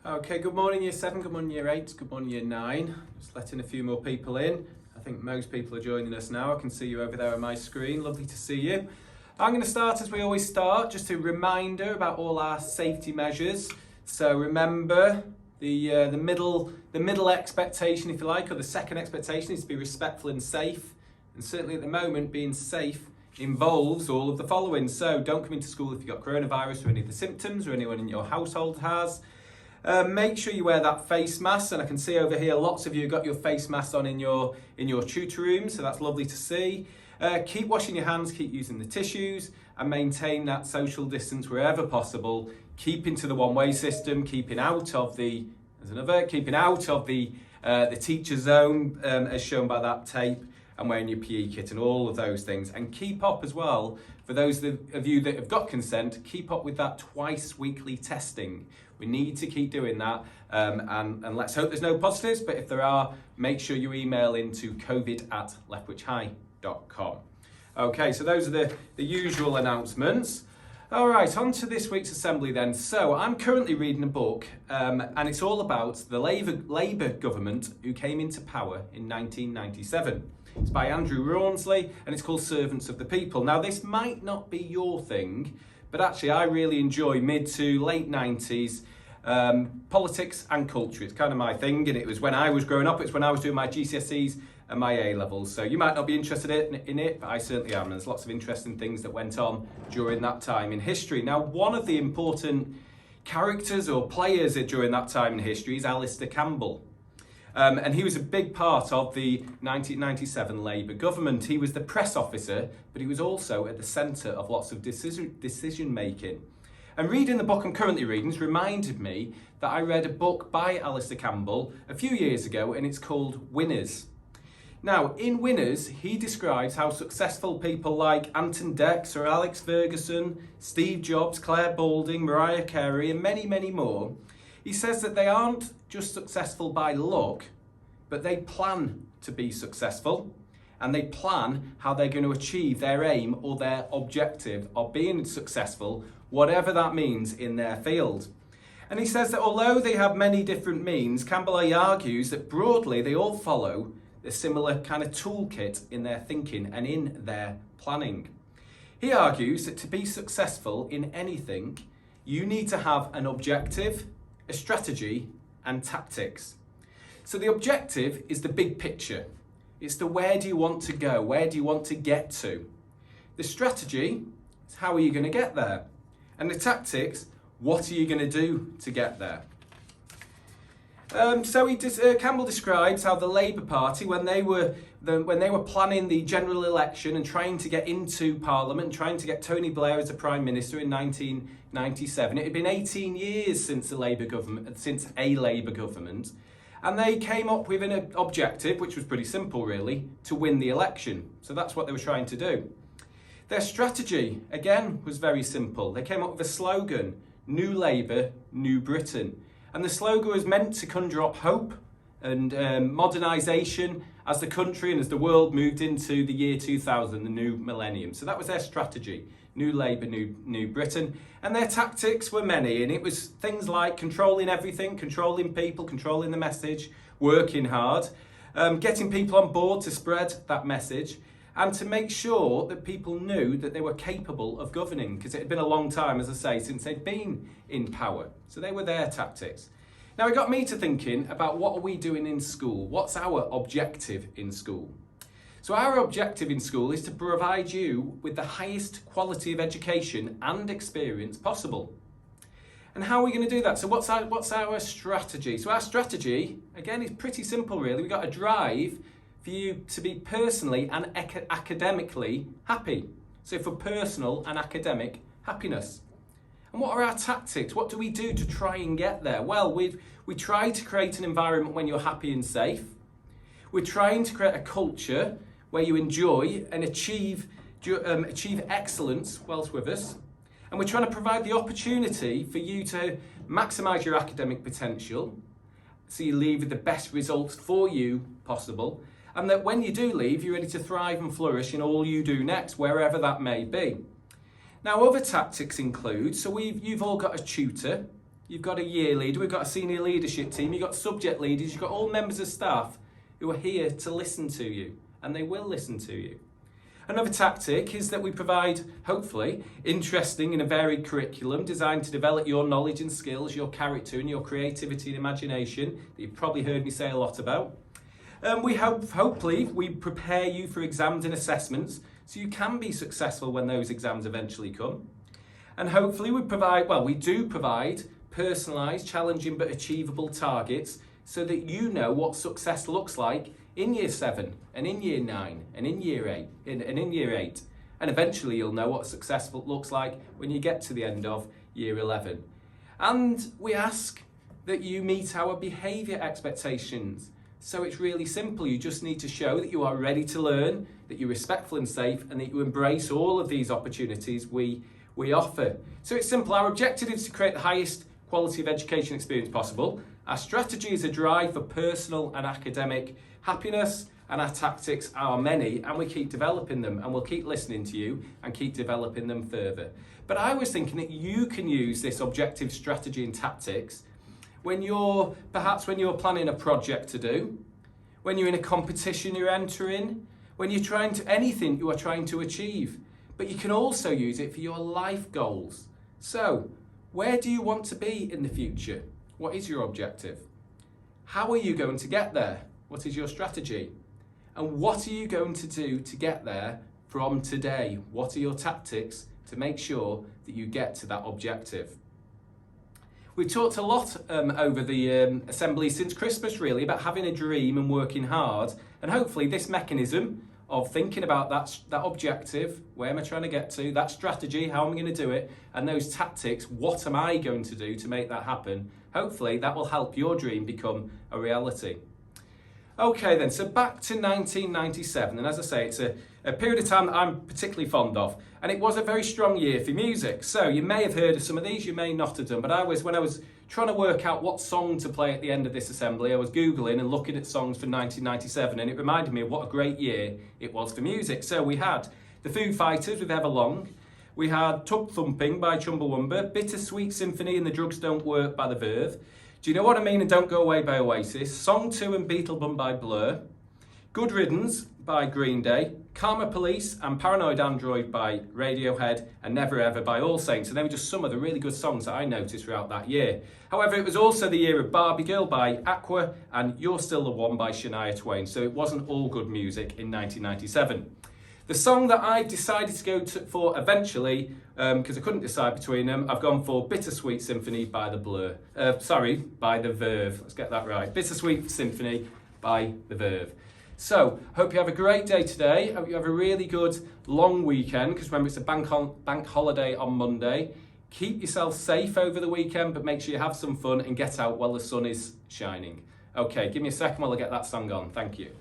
Okay, good morning Year 7, good morning Year 8, good morning Year 9. Just letting a few more people in. I think most people are joining us now. I can see you over there on my screen. Lovely to see you. I'm going to start as we always start, just a reminder about all our safety measures. So remember, the middle expectation, if you like, or the second expectation is to be respectful and safe. And certainly at the moment, being safe involves all of the following. So don't come into school if you've got coronavirus or any of the symptoms or anyone in your household has. Make sure you wear that face mask, and I can see over here lots of you got your face masks on in your tutor room, so that's lovely to see. Keep washing your hands, keep using the tissues, and maintain that social distance wherever possible. Keeping to the one-way system, keeping out of the teacher zone, as shown by that tape, and wearing your PE kit and all of those things. And keep up as well, for those of you that have got consent, keep up with that twice weekly testing. We need to keep doing that, and let's hope there's no positives, but if there are, make sure you email into covid@lethbridgehigh.com. Okay, so those are the usual announcements. All right, on to this week's assembly then. So I'm currently reading a book, and it's all about the Labour government who came into power in 1997. It's by Andrew Rawnsley, and it's called Servants of the People. Now, this might not be your thing, but actually I really enjoy mid to late 90s politics and culture. It's kind of my thing, and it was when I was growing up, it's when I was doing my GCSEs and my A-levels. So you might not be interested in it, but I certainly am. There's lots of interesting things that went on during that time in history. Now, one of the important characters or players during that time in history is Alistair Campbell. And he was a big part of the 1997 Labour government. He was the press officer, but he was also at the centre of lots of decision making. And reading the book I'm currently reading has reminded me that I read a book by Alistair Campbell a few years ago, and it's called Winners. Now, in Winners, he describes how successful people like Anton Deck, Sir Alex Ferguson, Steve Jobs, Claire Balding, Mariah Carey, and many, many more. He says that they aren't just successful by luck, but they plan to be successful, and they plan how they're going to achieve their aim or their objective of being successful, whatever that means in their field. And he says that although they have many different means, Campbell argues that broadly they all follow a similar kind of toolkit in their thinking and in their planning. He argues that to be successful in anything, you need to have an objective, a strategy, and tactics. So the objective is the big picture. It's the where do you want to go? Where do you want to get to? The strategy is how are you going to get there? And the tactics, what are you going to do to get there? Campbell describes how the Labour Party, when they were planning the general election and trying to get into Parliament, trying to get Tony Blair as a Prime Minister in 1997, it had been 18 years since a Labour government, and they came up with an objective, which was pretty simple really, to win the election. So that's what they were trying to do. Their strategy, again, was very simple. They came up with a slogan, New Labour, New Britain. And the slogan was meant to conjure up hope and modernisation as the country and as the world moved into the year 2000, the new millennium. So that was their strategy, New Labour, New Britain. And their tactics were many, and it was things like controlling everything, controlling people, controlling the message, working hard, getting people on board to spread that message, and to make sure that people knew that they were capable of governing, because it had been a long time, as I say, since they'd been in power. So they were their tactics. Now it got me to thinking about what are we doing in school? What's our objective in school? So our objective in school is to provide you with the highest quality of education and experience possible. And how are we going to do that? So what's our strategy? So our strategy, again, is pretty simple really. We've got a drive for you to be personally and academically happy. So for personal and academic happiness. And what are our tactics? What do we do to try and get there? Well, we try to create an environment when you're happy and safe. We're trying to create a culture where you enjoy and achieve excellence whilst with us. And we're trying to provide the opportunity for you to maximise your academic potential, so you leave with the best results for you possible, and that when you do leave, you're ready to thrive and flourish in all you do next, wherever that may be. Now, other tactics include, so you've all got a tutor, you've got a year leader, we've got a senior leadership team, you've got subject leaders, you've got all members of staff who are here to listen to you, and they will listen to you. Another tactic is that we provide, hopefully, interesting and a varied curriculum designed to develop your knowledge and skills, your character and your creativity and imagination that you've probably heard me say a lot about. Hopefully, we prepare you for exams and assessments so you can be successful when those exams eventually come. And hopefully we do provide personalised, challenging but achievable targets so that you know what success looks like in year 7 and in year 9 and in year 8 and in year 8. And eventually you'll know what successful looks like when you get to the end of year 11. And we ask that you meet our behaviour expectations. So it's really simple. You just need to show that you are ready to learn, that you're respectful and safe, and that you embrace all of these opportunities we offer. So it's simple. Our objective is to create the highest quality of education experience possible. Our strategy is a drive for personal and academic happiness, and our tactics are many, and we keep developing them, and we'll keep listening to you and keep developing them further. But I was thinking that you can use this objective strategy and tactics when you're planning a project to do, when you're in a competition you're entering, when you're anything you are trying to achieve. But you can also use it for your life goals. So, where do you want to be in the future? What is your objective? How are you going to get there? What is your strategy? And what are you going to do to get there from today? What are your tactics to make sure that you get to that objective? We've talked a lot over the assembly since Christmas really about having a dream and working hard, and hopefully this mechanism of thinking about that objective, where am I trying to get to, that strategy, how am I going to do it, and those tactics, what am I going to do to make that happen, hopefully that will help your dream become a reality. Okay then, so back to 1997, and as I say, it's a period of time that I'm particularly fond of, and it was a very strong year for music. So you may have heard of some of these, you may not have done, but when I was trying to work out what song to play at the end of this assembly, I was Googling and looking at songs for 1997, and it reminded me of what a great year it was for music. So we had the Foo Fighters with Everlong, we had Tub Thumping by Chumbawamba, Bittersweet Symphony and The Drugs Don't Work by The Verve, Do You Know What I Mean and Don't Go Away by Oasis, Song 2 and Beetlebum by Blur, Good Riddance by Green Day, Karma Police and Paranoid Android by Radiohead, and Never Ever by All Saints. And they were just some of the really good songs that I noticed throughout that year. However, it was also the year of Barbie Girl by Aqua and You're Still the One by Shania Twain. So it wasn't all good music in 1997. The song that I decided to go for eventually, because I couldn't decide between them, I've gone for Bittersweet Symphony by by The Verve. Let's get that right. Bittersweet Symphony by The Verve. So, hope you have a great day today. Hope you have a really good long weekend, because remember it's a bank holiday on Monday. Keep yourself safe over the weekend, but make sure you have some fun and get out while the sun is shining. Okay, give me a second while I get that song on. Thank you.